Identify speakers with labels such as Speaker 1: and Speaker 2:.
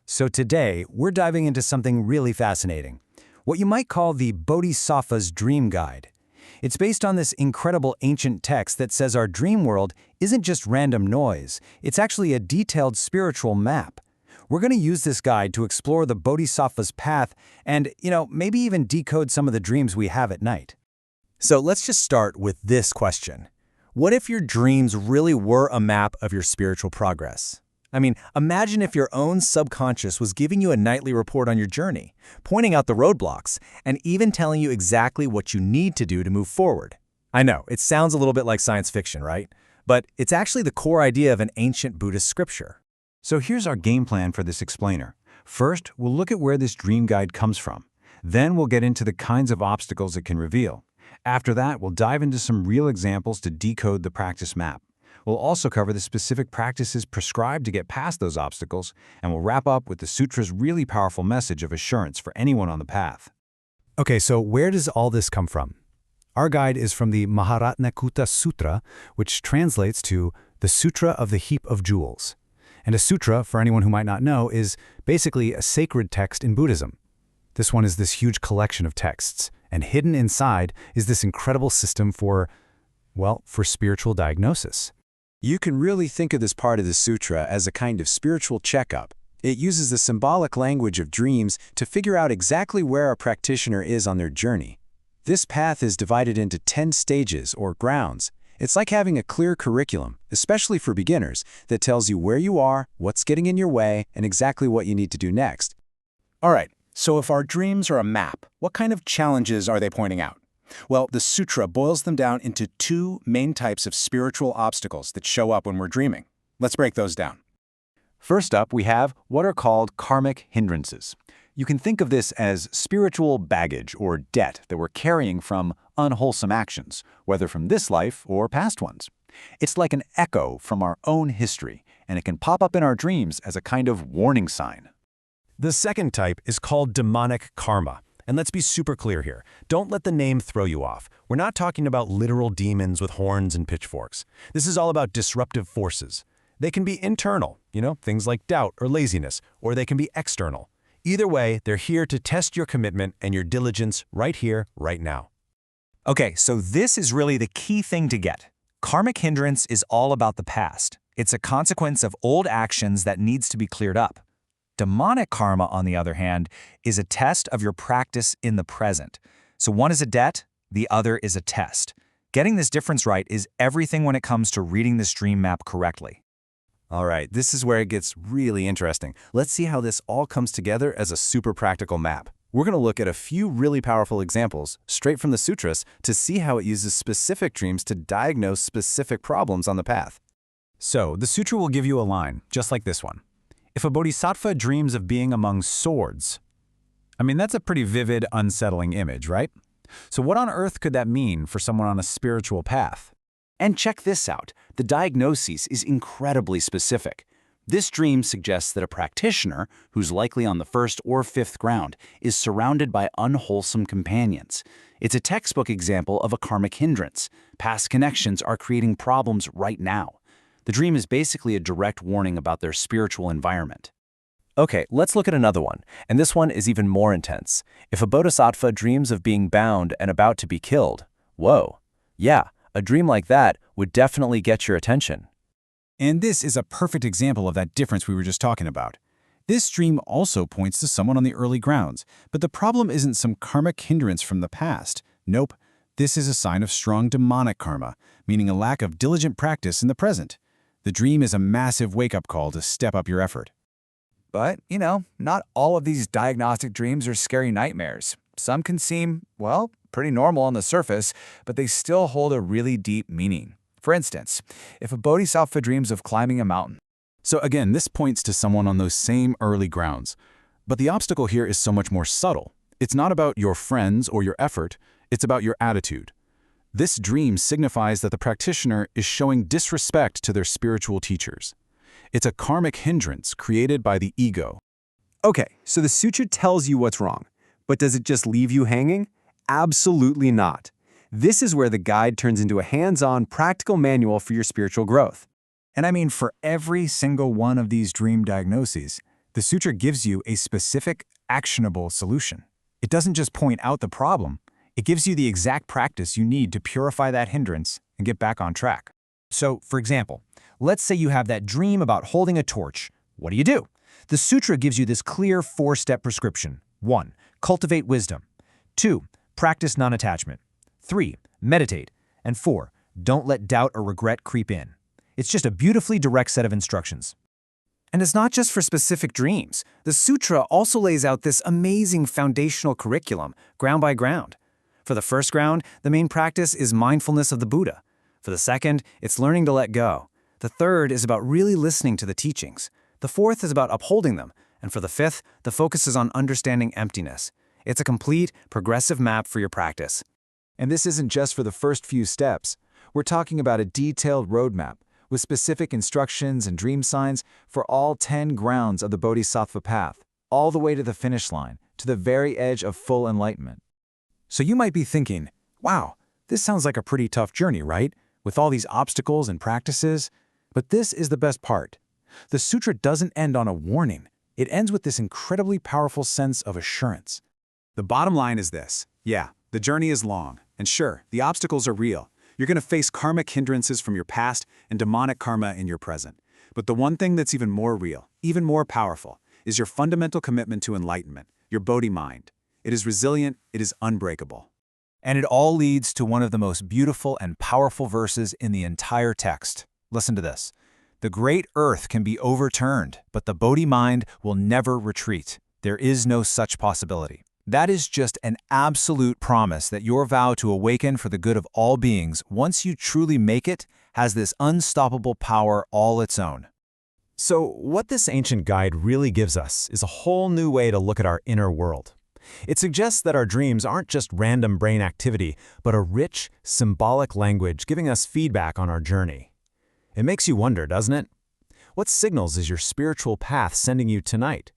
Speaker 1: So today, we're diving into something really fascinating, what you might call the Bodhisattva's Dream Guide. It's based on this incredible ancient text that says our dream world isn't just random noise, it's actually a detailed spiritual map. We're going to use this guide to explore the Bodhisattva's path and, maybe even decode some of the dreams we have at night.
Speaker 2: So let's just start with this question. What if your dreams really were a map of your spiritual progress? Imagine if your own subconscious was giving you a nightly report on your journey, pointing out the roadblocks, and even telling you exactly what you need to do to move forward. I know, it sounds a little bit like science fiction, right? But it's actually the core idea of an ancient Buddhist scripture.
Speaker 1: So here's our game plan for this explainer. First, we'll look at where this dream guide comes from. Then we'll get into the kinds of obstacles it can reveal. After that, we'll dive into some real examples to decode the practice map. We'll also cover the specific practices prescribed to get past those obstacles, and we'll wrap up with the sutra's really powerful message of assurance for anyone on the path.
Speaker 2: Okay, so where does all this come from? Our guide is from the Maharatnakuta Sutra, which translates to the Sutra of the Heap of Jewels. And a sutra, for anyone who might not know, is basically a sacred text in Buddhism. This one is this huge collection of texts, and hidden inside is this incredible system for spiritual diagnosis.
Speaker 3: You can really think of this part of the sutra as a kind of spiritual checkup. It uses the symbolic language of dreams to figure out exactly where a practitioner is on their journey. This path is divided into 10 stages or grounds. It's like having a clear curriculum, especially for beginners, that tells you where you are, what's getting in your way, and exactly what you need to do next.
Speaker 4: All right, so if our dreams are a map, what kind of challenges are they pointing out? Well, the sutra boils them down into two main types of spiritual obstacles that show up when we're dreaming. Let's break those down.
Speaker 1: First up, we have what are called karmic hindrances. You can think of this as spiritual baggage or debt that we're carrying from unwholesome actions, whether from this life or past ones. It's like an echo from our own history, and it can pop up in our dreams as a kind of warning sign.
Speaker 2: The second type is called demonic karma. And let's be super clear here. Don't let the name throw you off. We're not talking about literal demons with horns and pitchforks. This is all about disruptive forces. They can be internal, things like doubt or laziness, or they can be external. Either way, they're here to test your commitment and your diligence right here, right now.
Speaker 5: Okay, so this is really the key thing to get. Karmic hindrance is all about the past. It's a consequence of old actions that needs to be cleared up. Demonic karma, on the other hand, is a test of your practice in the present. So one is a debt, the other is a test. Getting this difference right is everything when it comes to reading this dream map correctly.
Speaker 2: All right, this is where it gets really interesting. Let's see how this all comes together as a super practical map. We're going to look at a few really powerful examples straight from the sutras to see how it uses specific dreams to diagnose specific problems on the path. So, the sutra will give you a line, just like this one. If a bodhisattva dreams of being among swords, that's a pretty vivid, unsettling image, right? So what on earth could that mean for someone on a spiritual path?
Speaker 6: And check this out. The diagnosis is incredibly specific. This dream suggests that a practitioner, who's likely on the first or fifth ground, is surrounded by unwholesome companions. It's a textbook example of a karmic hindrance. Past connections are creating problems right now. The dream is basically a direct warning about their spiritual environment.
Speaker 2: Okay, let's look at another one, and this one is even more intense. If a bodhisattva dreams of being bound and about to be killed, whoa. Yeah, a dream like that would definitely get your attention.
Speaker 4: And this is a perfect example of that difference we were just talking about. This dream also points to someone on the early grounds, but the problem isn't some karmic hindrance from the past. Nope, this is a sign of strong demonic karma, meaning a lack of diligent practice in the present. The dream is a massive wake-up call to step up your effort.
Speaker 7: But, not all of these diagnostic dreams are scary nightmares. Some can seem, pretty normal on the surface, but they still hold a really deep meaning. For instance, if a bodhisattva dreams of climbing a mountain.
Speaker 4: So again, this points to someone on those same early grounds. But the obstacle here is so much more subtle. It's not about your friends or your effort, it's about your attitude. This dream signifies that the practitioner is showing disrespect to their spiritual teachers. It's a karmic hindrance created by the ego.
Speaker 3: Okay, so the sutra tells you what's wrong, but does it just leave you hanging? Absolutely not. This is where the guide turns into a hands-on, practical manual for your spiritual growth.
Speaker 5: And for every single one of these dream diagnoses,
Speaker 1: The sutra gives you a specific, actionable solution. It doesn't just point out the problem, it gives you the exact practice you need to purify that hindrance and get back on track. So, for example, let's say you have that dream about holding a torch. What do? The sutra gives you this clear 4-step prescription. 1. Cultivate wisdom. 2. Practice non-attachment. 3. Meditate. And 4. Don't let doubt or regret creep in. It's just a beautifully direct set of instructions. And it's not just for specific dreams. The sutra also lays out this amazing foundational curriculum, ground by ground. For the first ground, the main practice is mindfulness of the Buddha. For the second, it's learning to let go. The third is about really listening to the teachings. The fourth is about upholding them. And for the fifth, the focus is on understanding emptiness. It's a complete, progressive map for your practice.
Speaker 3: And this isn't just for the first few steps. We're talking about a detailed roadmap with specific instructions and dream signs for all 10 grounds of the Bodhisattva path, all the way to the finish line, to the very edge of full enlightenment.
Speaker 1: So you might be thinking, wow, this sounds like a pretty tough journey, right? With all these obstacles and practices. But this is the best part. The sutra doesn't end on a warning. It ends with this incredibly powerful sense of assurance.
Speaker 2: The bottom line is this. Yeah, the journey is long, and sure, the obstacles are real. You're going to face karmic hindrances from your past and demonic karma in your present. But the one thing that's even more real, even more powerful, is your fundamental commitment to enlightenment, your Bodhi mind. It is resilient, it is unbreakable.
Speaker 5: And it all leads to one of the most beautiful and powerful verses in the entire text. Listen to this. The great earth can be overturned, but the Bodhi mind will never retreat. There is no such possibility. That is just an absolute promise that your vow to awaken for the good of all beings, once you truly make it, has this unstoppable power all its own.
Speaker 1: So what this ancient guide really gives us is a whole new way to look at our inner world. It suggests that our dreams aren't just random brain activity, but a rich, symbolic language giving us feedback on our journey. It makes you wonder, doesn't it? What signals is your spiritual path sending you tonight?